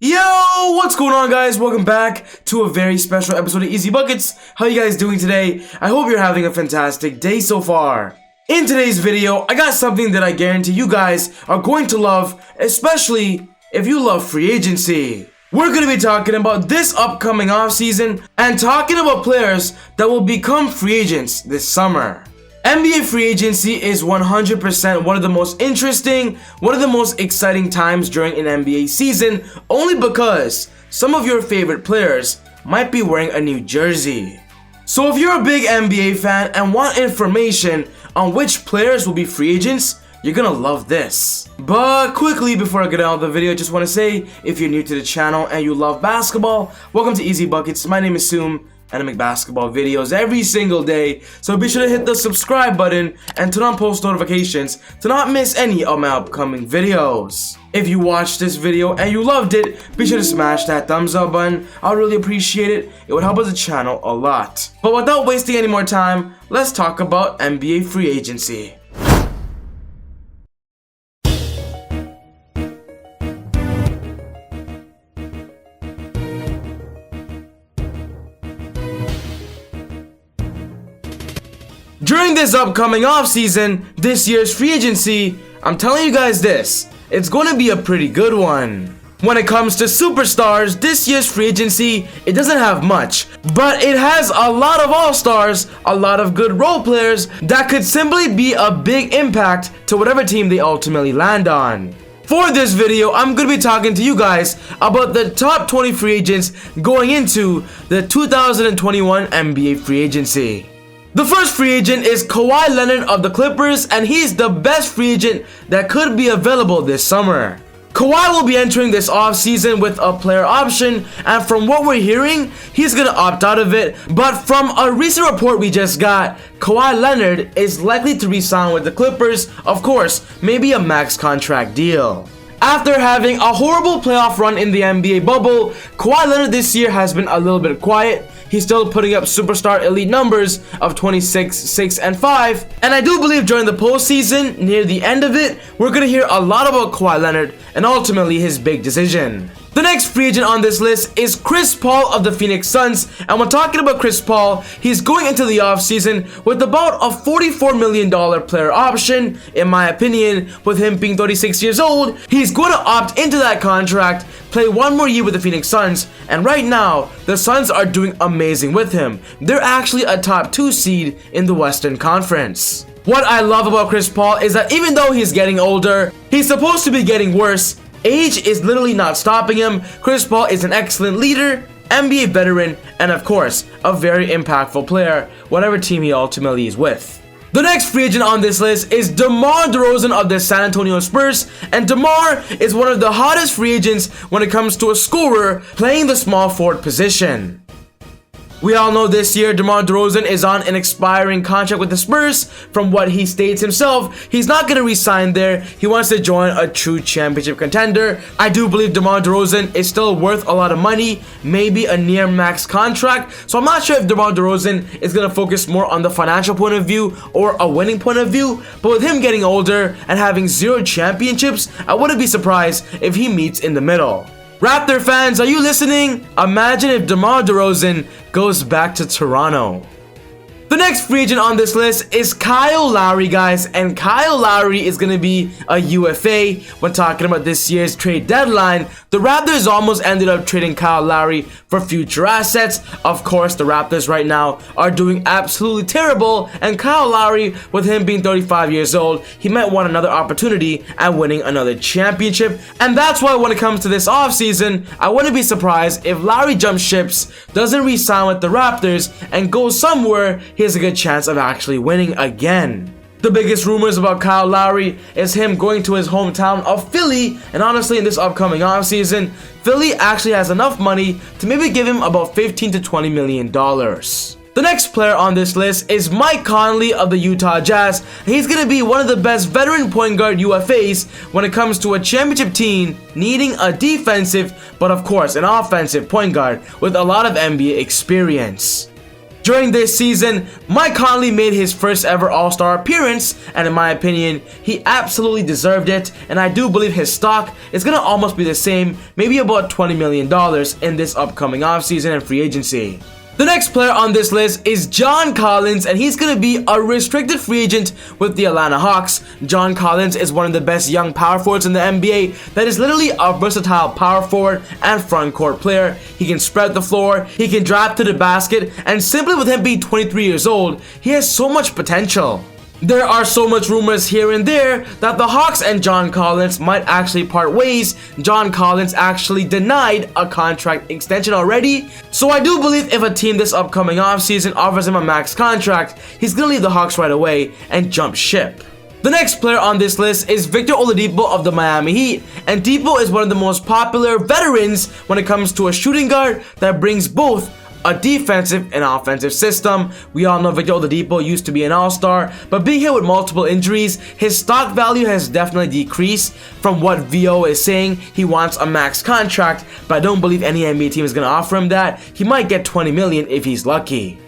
Yo, what's going on, guys? Welcome back to a very special episode of Easy Buckets. How you guys doing today? I hope you're having a fantastic day so far. In today's video, I got something that I guarantee you guys are going to love, especially if you love free agency. We're going to be talking about this upcoming offseason and talking about players that will become free agents this summer. NBA free agency is 100% one of the most interesting, one of the most exciting times during an NBA season, only because some of your favorite players might be wearing a new jersey. So if you're a big NBA fan and want information on which players will be free agents, you're gonna love this. But quickly, before I get out of the video, I just want to say, if you're new to the channel and you love basketball, welcome to Easy Buckets. My name is Soom, and I make basketball videos every single day, so be sure to hit the subscribe button and turn on post notifications to not miss any of my upcoming videos. If you watched this video and you loved it, be sure to smash that thumbs up button. I'll really appreciate it. It would help us the channel a lot. But without wasting any more time, let's talk about NBA free agency. During this upcoming offseason, this year's free agency, I'm telling you guys this, it's going to be a pretty good one. When it comes to superstars, this year's free agency, it doesn't have much, but it has a lot of all-stars, a lot of good role players that could simply be a big impact to whatever team they ultimately land on. For this video, I'm going to be talking to you guys about the top 20 free agents going into the 2021 NBA free agency. The first free agent is Kawhi Leonard of the Clippers, and he's the best free agent that could be available this summer. Kawhi will be entering this offseason with a player option, and from what we're hearing, he's gonna opt out of it. But from a recent report we just got, Kawhi Leonard is likely to re-sign with the Clippers, of course, maybe a max contract deal. After having a horrible playoff run in the NBA bubble, Kawhi Leonard this year has been a little bit quiet. He's still putting up superstar elite numbers of 26, 6, and 5. And I do believe during the postseason, near the end of it, we're going to hear a lot about Kawhi Leonard and ultimately his big decision. The next free agent on this list is Chris Paul of the Phoenix Suns, and when talking about Chris Paul, he's going into the offseason with about a $44 million player option. In my opinion, with him being 36 years old, he's going to opt into that contract, play one more year with the Phoenix Suns, and right now, the Suns are doing amazing with him. They're actually a top 2 seed in the Western Conference. What I love about Chris Paul is that even though he's getting older, he's supposed to be getting worse. Age is literally not stopping him. Chris Paul is an excellent leader, NBA veteran, and of course, a very impactful player, whatever team he ultimately is with. The next free agent on this list is DeMar DeRozan of the San Antonio Spurs, and DeMar is one of the hottest free agents when it comes to a scorer playing the small forward position. We all know this year DeMar DeRozan is on an expiring contract with the Spurs. From what he states himself, he's not going to re-sign there. He wants to join a true championship contender. I do believe DeMar DeRozan is still worth a lot of money, maybe a near max contract. So I'm not sure if DeMar DeRozan is going to focus more on the financial point of view or a winning point of view. But with him getting older and having 0 championships, I wouldn't be surprised if he meets in the middle. Raptor fans, are you listening? Imagine if DeMar DeRozan goes back to Toronto. The next free agent on this list is Kyle Lowry, guys, and Kyle Lowry is going to be a UFA. When talking about this year's trade deadline, the Raptors almost ended up trading Kyle Lowry for future assets. Of course, the Raptors right now are doing absolutely terrible, and Kyle Lowry, with him being 35 years old, he might want another opportunity at winning another championship. And that's why when it comes to this offseason, I wouldn't be surprised if Lowry jumps ships, doesn't re-sign with the Raptors, and goes somewhere he has a good chance of actually winning again. The biggest rumors about Kyle Lowry is him going to his hometown of Philly, and honestly in this upcoming offseason, Philly actually has enough money to maybe give him about $15 to $20 million. The next player on this list is Mike Conley of the Utah Jazz. He's going to be one of the best veteran point guard UFAs when it comes to a championship team needing a defensive, but of course an offensive point guard with a lot of NBA experience. During this season, Mike Conley made his first ever All-Star appearance, and in my opinion, he absolutely deserved it, and I do believe his stock is gonna almost be the same, maybe about $20 million in this upcoming offseason and free agency. The next player on this list is John Collins, and he's going to be a restricted free agent with the Atlanta Hawks. John Collins is one of the best young power forwards in the NBA that is literally a versatile power forward and front court player. He can spread the floor, he can drive to the basket, and simply with him being 23 years old, he has so much potential. There are so much rumors here and there that the Hawks and John Collins might actually part ways. John Collins actually denied a contract extension already, so I do believe if a team this upcoming offseason offers him a max contract, he's gonna leave the Hawks right away and jump ship. The next player on this list is Victor Oladipo of the Miami Heat, and Dipo is one of the most popular veterans when it comes to a shooting guard that brings both a defensive and offensive system. We all know Victor Oladipo used to be an all-star, but being hit with multiple injuries, his stock value has definitely decreased. From what VO is saying, he wants a max contract, but I don't believe any NBA team is going to offer him that. He might get $20 million if he's lucky.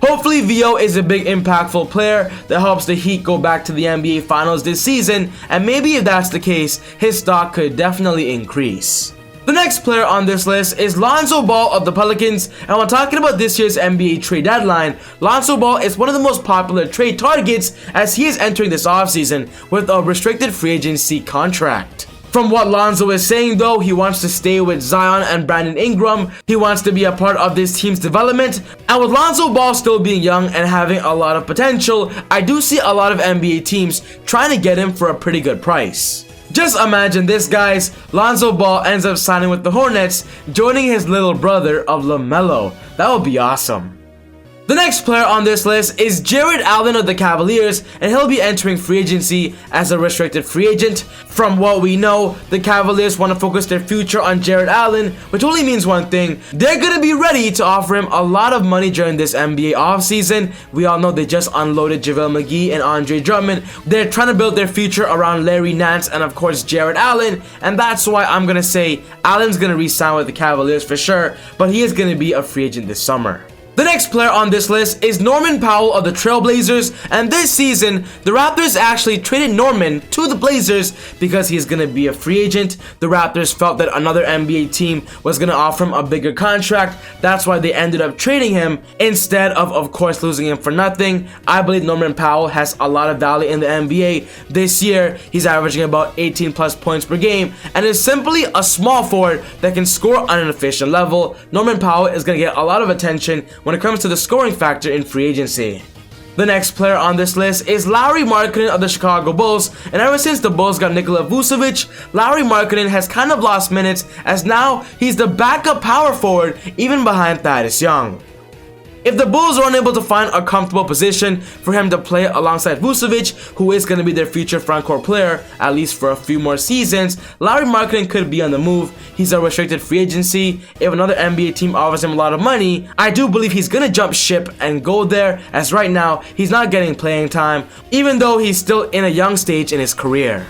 Hopefully VO is a big impactful player that helps the Heat go back to the NBA Finals this season, and maybe if that's the case, his stock could definitely increase. The next player on this list is Lonzo Ball of the Pelicans, and when talking about this year's NBA trade deadline, Lonzo Ball is one of the most popular trade targets as he is entering this offseason with a restricted free agency contract. From what Lonzo is saying though, he wants to stay with Zion and Brandon Ingram. He wants to be a part of this team's development, and with Lonzo Ball still being young and having a lot of potential, I do see a lot of NBA teams trying to get him for a pretty good price. Just imagine this, guys. Lonzo Ball ends up signing with the Hornets, joining his little brother of LaMelo. That would be awesome. The next player on this list is Jarrett Allen of the Cavaliers, and he'll be entering free agency as a restricted free agent. From what we know, the Cavaliers want to focus their future on Jarrett Allen, which only means one thing: they're going to be ready to offer him a lot of money during this NBA offseason. We all know they just unloaded JaVale McGee and Andre Drummond. They're trying to build their future around Larry Nance and of course Jarrett Allen, and that's why I'm going to say Allen's going to re-sign with the Cavaliers for sure, but he is going to be a free agent this summer. The next player on this list is Norman Powell of the Trailblazers, and this season, the Raptors actually traded Norman to the Blazers because he's going to be a free agent. The Raptors felt that another NBA team was going to offer him a bigger contract. That's why they ended up trading him instead of course, losing him for nothing. I believe Norman Powell has a lot of value in the NBA. This year, he's averaging about 18 plus points per game and is simply a small forward that can score on an efficient level. Norman Powell is going to get a lot of attention when it comes to the scoring factor in free agency. The next player on this list is LOWRY Markkanen of the Chicago Bulls, and ever since the Bulls got Nikola Vucevic, LOWRY Markkanen has kind of lost minutes as now he's the backup power forward even behind Thaddeus Young. If the Bulls are unable to find a comfortable position for him to play alongside Vucevic, who is going to be their future frontcourt player, at least for a few more seasons, LOWRY Markkanen could be on the move. He's a restricted free agency. If another NBA team offers him a lot of money, I do believe he's going to jump ship and go there, as right now, he's not getting playing time, even though he's still in a young stage in his career.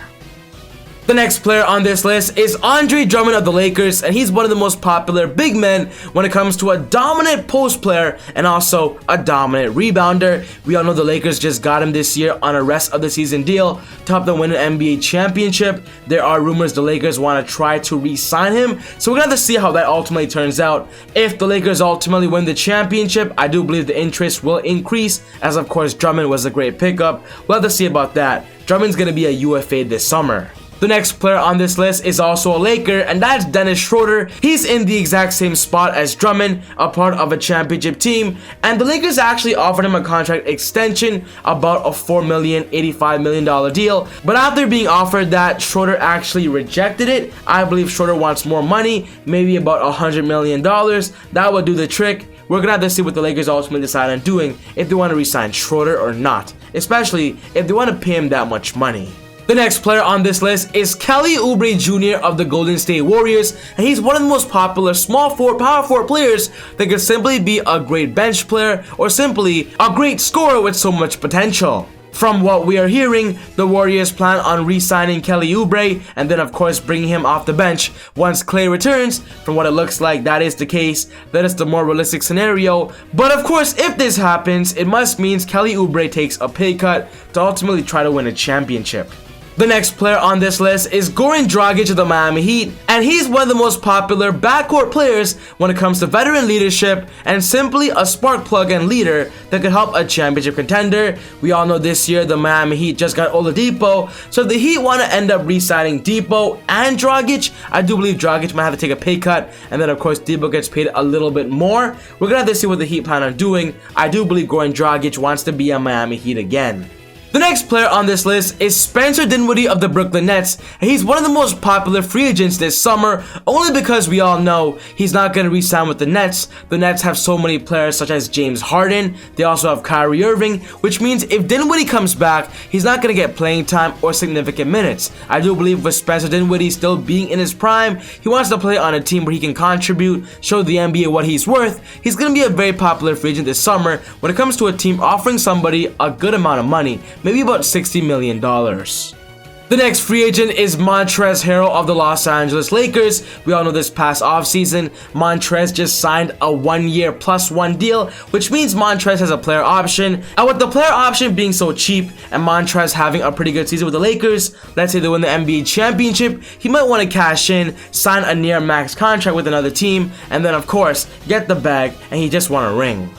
The next player on this list is Andre Drummond of the Lakers, and he's one of the most popular big men when it comes to a dominant post player and also a dominant rebounder. We all know the Lakers just got him this year on a rest of the season deal to help them win an NBA championship. There are rumors the Lakers want to try to re-sign him, so we're going to have to see how that ultimately turns out. If the Lakers ultimately win the championship, I do believe the interest will increase, as of course Drummond was a great pickup. We'll have to see about that. Drummond's going to be a UFA this summer. The next player on this list is also a Laker, and that's Dennis Schroeder. He's in the exact same spot as Drummond, a part of a championship team, and the Lakers actually offered him a contract extension, about a $4,085 million deal, but after being offered that, Schroeder actually rejected it. I believe Schroeder wants more money, maybe about $100 million. That would do the trick. We're gonna have to see what the Lakers ultimately decide on doing, if they want to re-sign Schroeder or not, especially if they want to pay him that much money. The next player on this list is Kelly Oubre Jr. of the Golden State Warriors, and he's one of the most popular small forward, power forward players that could simply be a great bench player or simply a great scorer with so much potential. From what we are hearing, the Warriors plan on re-signing Kelly Oubre and then of course bringing him off the bench once Klay returns. From what it looks like, that is the case. That is the more realistic scenario. But of course, if this happens, it must mean Kelly Oubre takes a pay cut to ultimately try to win a championship. The next player on this list is Goran Dragic of the Miami Heat, and he's one of the most popular backcourt players when it comes to veteran leadership and simply a spark plug and leader that could help a championship contender. We all know this year the Miami Heat just got OLADIPO, so if the Heat want to end up re-signing Depot and Dragic, I do believe Dragic might have to take a pay cut, and then of course Depot gets paid a little bit more. We're gonna have to see what the Heat plan on doing. I do believe Goran Dragic wants to be a Miami Heat again. The next player on this list is Spencer Dinwiddie of the Brooklyn Nets, and he's one of the most popular free agents this summer only because we all know he's not going to re-sign with the Nets. The Nets have so many players such as James Harden, they also have Kyrie Irving, which means if Dinwiddie comes back, he's not going to get playing time or significant minutes. I do believe with Spencer Dinwiddie still being in his prime, he wants to play on a team where he can contribute, show the NBA what he's worth. He's going to be a very popular free agent this summer when it comes to a team offering somebody a good amount of money. Maybe about $60 million. The next free agent is Montrezl of the Los Angeles Lakers. We all know this past offseason, Montrez just signed a 1-year +1 deal, which means Montrez has a player option. And with the player option being so cheap and Montrez having a pretty good season with the Lakers, let's say they win the NBA championship, he might want to cash in, sign a near max contract with another team, and then of course, get the bag, and he just won a ring.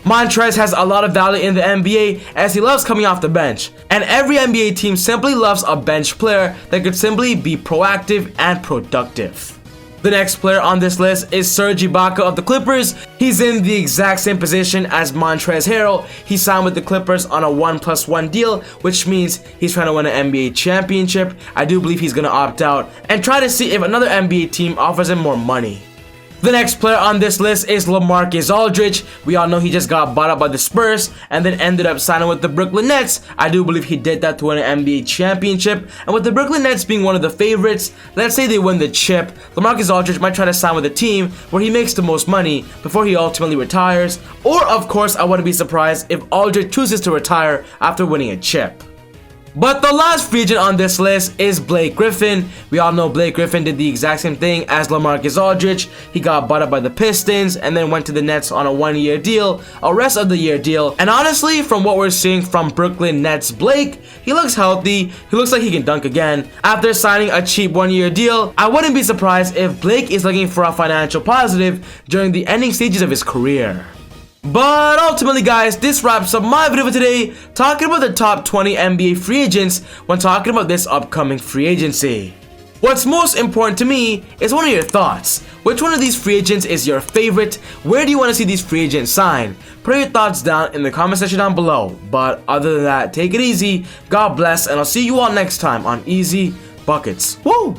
Montrez has a lot of value in the NBA as he loves coming off the bench, and every NBA team simply loves a bench player that could simply be proactive and productive. The next player on this list is Serge IBAKA of the Clippers. He's in the exact same position as Montrezl. He signed with the Clippers on a 1+1 deal, which means he's trying to win an NBA championship. I do believe he's going to opt out and try to see if another NBA team offers him more money. The next player on this list is LaMarcus Aldridge. We all know he just got bought up by the Spurs and then ended up signing with the Brooklyn Nets. I do believe he did that to win an NBA championship. And with the Brooklyn Nets being one of the favorites, let's say they win the chip, LaMarcus Aldridge might try to sign with a team where he makes the most money before he ultimately retires. Or of course, I wouldn't be surprised if Aldridge chooses to retire after winning a chip. But the last free agent on this list is Blake Griffin. We all know Blake Griffin did the exact same thing as LaMarcus Aldridge. He got bought up by the Pistons and then went to the Nets on a 1-year deal, a rest of the year deal. And honestly, from what we're seeing from Brooklyn Nets Blake, he looks healthy. He looks like he can dunk again. After signing a cheap 1-year deal, I wouldn't be surprised if Blake is looking for a financial positive during the ending stages of his career. But ultimately guys, this wraps up my video for today, talking about the top 20 NBA free agents when talking about this upcoming free agency. What's most important to me is one of your thoughts. Which one of these free agents is your favorite? Where do you want to see these free agents sign? Put your thoughts down in the comment section down below. But other than that, take it easy, God bless, and I'll see you all next time on Easy Buckets. Woo!